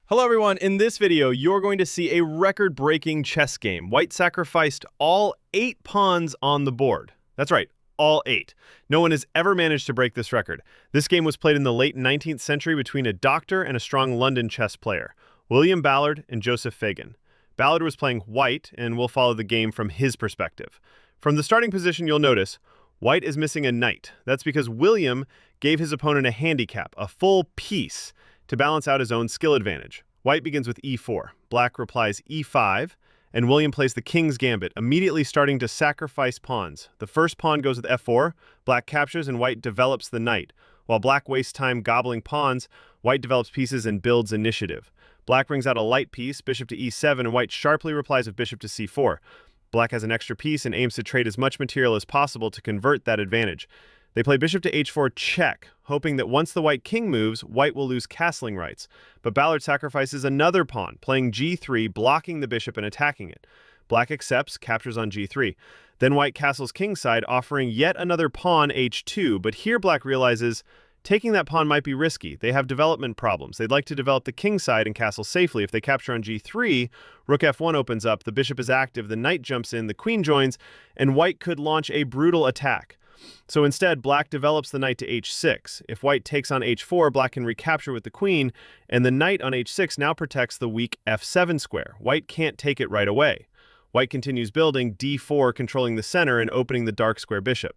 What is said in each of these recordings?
Hello everyone, in this video you're going to see a record-breaking chess game. White sacrificed all 8 pawns on the board. That's right, all 8. No one has ever managed to break this record. This game was played in the late 19th century between a doctor and a strong London chess player, William Ballard and Joseph Fagan. Ballard was playing white, and we'll follow the game from his perspective. From the starting position you'll notice, white is missing a knight. That's because William gave his opponent a handicap, a full piece, to balance out his own skill advantage. White begins with e4, black replies e5, and William plays the king's gambit, immediately starting to sacrifice pawns. The first pawn goes with f4, black captures and white develops the knight. While black wastes time gobbling pawns, white develops pieces and builds initiative. Black brings out a light piece, bishop to e7, and white sharply replies with bishop to c4. Black has an extra piece and aims to trade as much material as possible to convert that advantage. They play bishop to h4 check, hoping that once the white king moves, white will lose castling rights. But Ballard sacrifices another pawn, playing g3, blocking the bishop and attacking it. Black accepts, captures on g3. Then white castles kingside, offering yet another pawn h2, but here black realizes taking that pawn might be risky. They have development problems. They'd like to develop the kingside and castle safely. If they capture on g3, rook f1 opens up, the bishop is active, the knight jumps in, the queen joins, and white could launch a brutal attack. So instead, black develops the knight to h6. If white takes on h4, black can recapture with the queen, and the knight on h6 now protects the weak f7 square. White can't take it right away. White continues building, d4 controlling the center and opening the dark square bishop.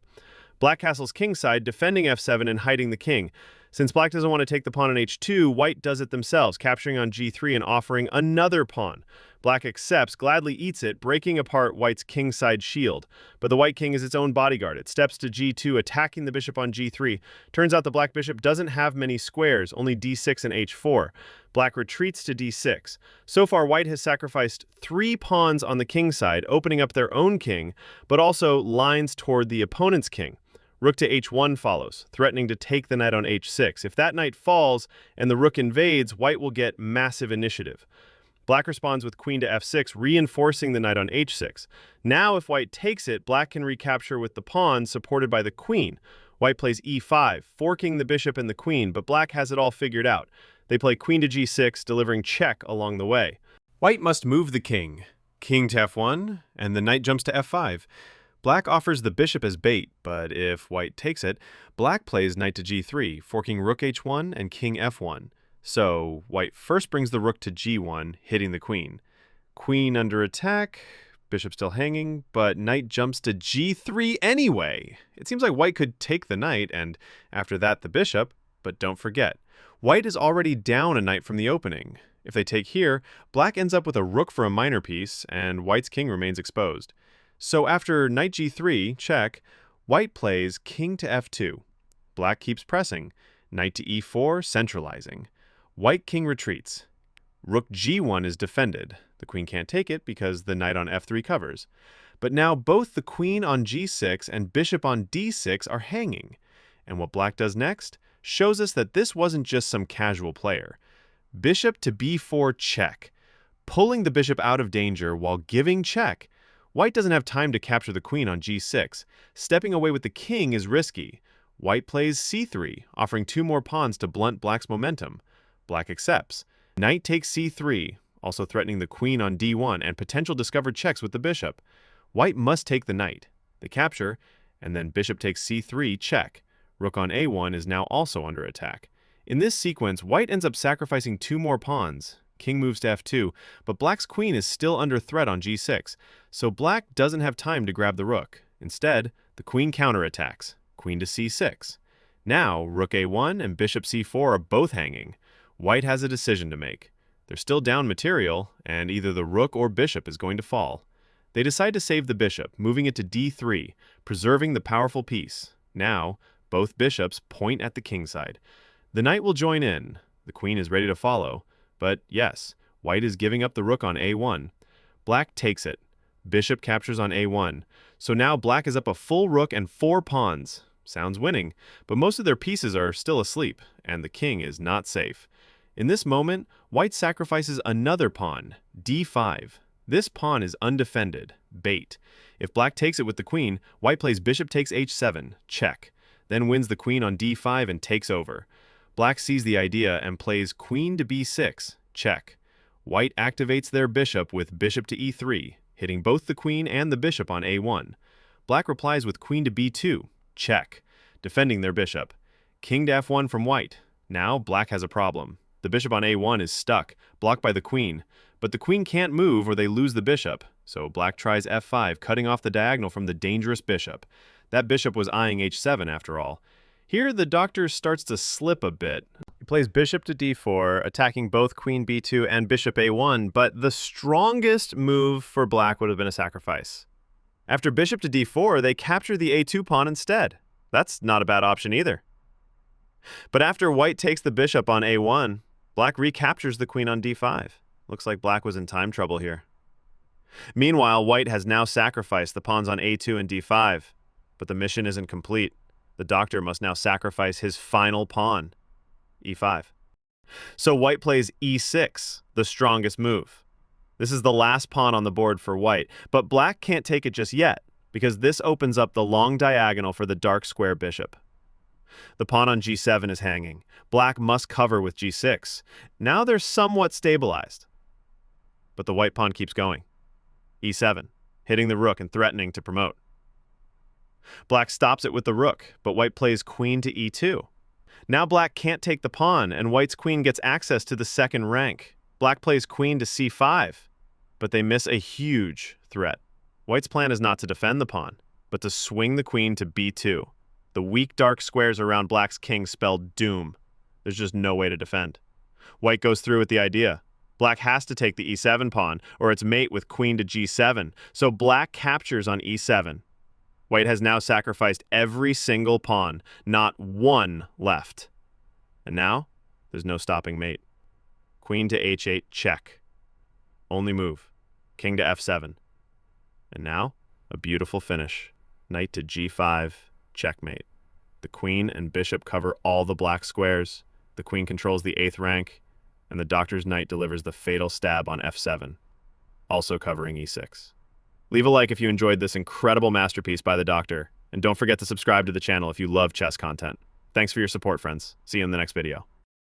Black castles kingside, defending f7 and hiding the king. Since black doesn't want to take the pawn on h2, white does it themselves, capturing on g3 and offering another pawn. Black accepts, gladly eats it, breaking apart white's kingside shield. But the white king is its own bodyguard. It steps to g2, attacking the bishop on g3. Turns out the black bishop doesn't have many squares, only d6 and h4. Black retreats to d6. So far, white has sacrificed 3 pawns on the king side, opening up their own king, but also lines toward the opponent's king. Rook to h1 follows, threatening to take the knight on h6. If that knight falls and the rook invades, white will get massive initiative. Black responds with queen to f6, reinforcing the knight on h6. Now, if white takes it, black can recapture with the pawn supported by the queen. White plays e5, forking the bishop and the queen, but black has it all figured out. They play queen to g6, delivering check along the way. White must move the king. King to f1, and the knight jumps to f5. Black offers the bishop as bait, but if white takes it, black plays knight to g3, forking rook h1 and king f1. So, white first brings the rook to g1, hitting the queen. Queen under attack, bishop still hanging, but knight jumps to g3 anyway. It seems like white could take the knight, and after that the bishop, but don't forget, white is already down a knight from the opening. If they take here, black ends up with a rook for a minor piece, and white's king remains exposed. So after knight g3, check, white plays king to f2. Black keeps pressing, knight to e4, centralizing. White king retreats. Rook g1 is defended. The queen can't take it because the knight on f3 covers. But now both the queen on g6 and bishop on d6 are hanging. And what black does next shows us that this wasn't just some casual player. Bishop to b4 check, pulling the bishop out of danger while giving check. White doesn't have time to capture the queen on g6. Stepping away with the king is risky. White plays c3, offering 2 more pawns to blunt black's momentum. Black accepts. Knight takes c3, also threatening the queen on d1 and potential discovered checks with the bishop. White must take the knight. They capture, and then bishop takes c3, check. Rook on a1 is now also under attack. In this sequence, white ends up sacrificing 2 more pawns. King moves to f2, but black's queen is still under threat on g6, so black doesn't have time to grab the rook. Instead, the queen counterattacks, queen to c6. Now, rook a1 and bishop c4 are both hanging. White has a decision to make. They're still down material, and either the rook or bishop is going to fall. They decide to save the bishop, moving it to d3, preserving the powerful piece. Now, both bishops point at the kingside. The knight will join in. The queen is ready to follow. But yes, white is giving up the rook on a1. Black takes it. Bishop captures on a1. So now black is up a full rook and 4 pawns. Sounds winning, but most of their pieces are still asleep, and the king is not safe. In this moment, white sacrifices another pawn, d5. This pawn is undefended, bait. If black takes it with the queen, white plays bishop takes h7, check. Then wins the queen on d5 and takes over. Black sees the idea and plays queen to b6, check. White activates their bishop with bishop to e3, hitting both the queen and the bishop on a1. Black replies with queen to b2, check, defending their bishop. King to f1 from white. Now black has a problem. The bishop on a1 is stuck, blocked by the queen, but the queen can't move or they lose the bishop, so black tries f5, cutting off the diagonal from the dangerous bishop. That bishop was eyeing h7 after all. Here, the doctor starts to slip a bit. He plays bishop to d4, attacking both queen b2 and bishop a1, but the strongest move for black would have been a sacrifice. After bishop to d4, they capture the a2 pawn instead. That's not a bad option either. But after white takes the bishop on a1, black recaptures the queen on d5. Looks like black was in time trouble here. Meanwhile, white has now sacrificed the pawns on a2 and d5, but the mission isn't complete. The doctor must now sacrifice his final pawn, e5. So white plays e6, the strongest move. This is the last pawn on the board for white, but black can't take it just yet, because this opens up the long diagonal for the dark square bishop. The pawn on g7 is hanging. Black must cover with g6. Now they're somewhat stabilized. But the white pawn keeps going. e7, hitting the rook and threatening to promote. Black stops it with the rook, but white plays queen to e2. Now black can't take the pawn, and white's queen gets access to the second rank. Black plays queen to c5, but they miss a huge threat. White's plan is not to defend the pawn, but to swing the queen to b2. The weak dark squares around black's king spell doom. There's just no way to defend. White goes through with the idea. Black has to take the e7 pawn, or its mate with queen to g7, so black captures on e7. White has now sacrificed every single pawn, not one left. And now, there's no stopping mate. Queen to h8, check. Only move. King to f7. And now, a beautiful finish. Knight to g5, checkmate. The queen and bishop cover all the black squares. The queen controls the 8th rank, and the doctor's knight delivers the fatal stab on f7, also covering e6. Leave a like if you enjoyed this incredible masterpiece by the doctor, and don't forget to subscribe to the channel if you love chess content. Thanks for your support, friends. See you in the next video.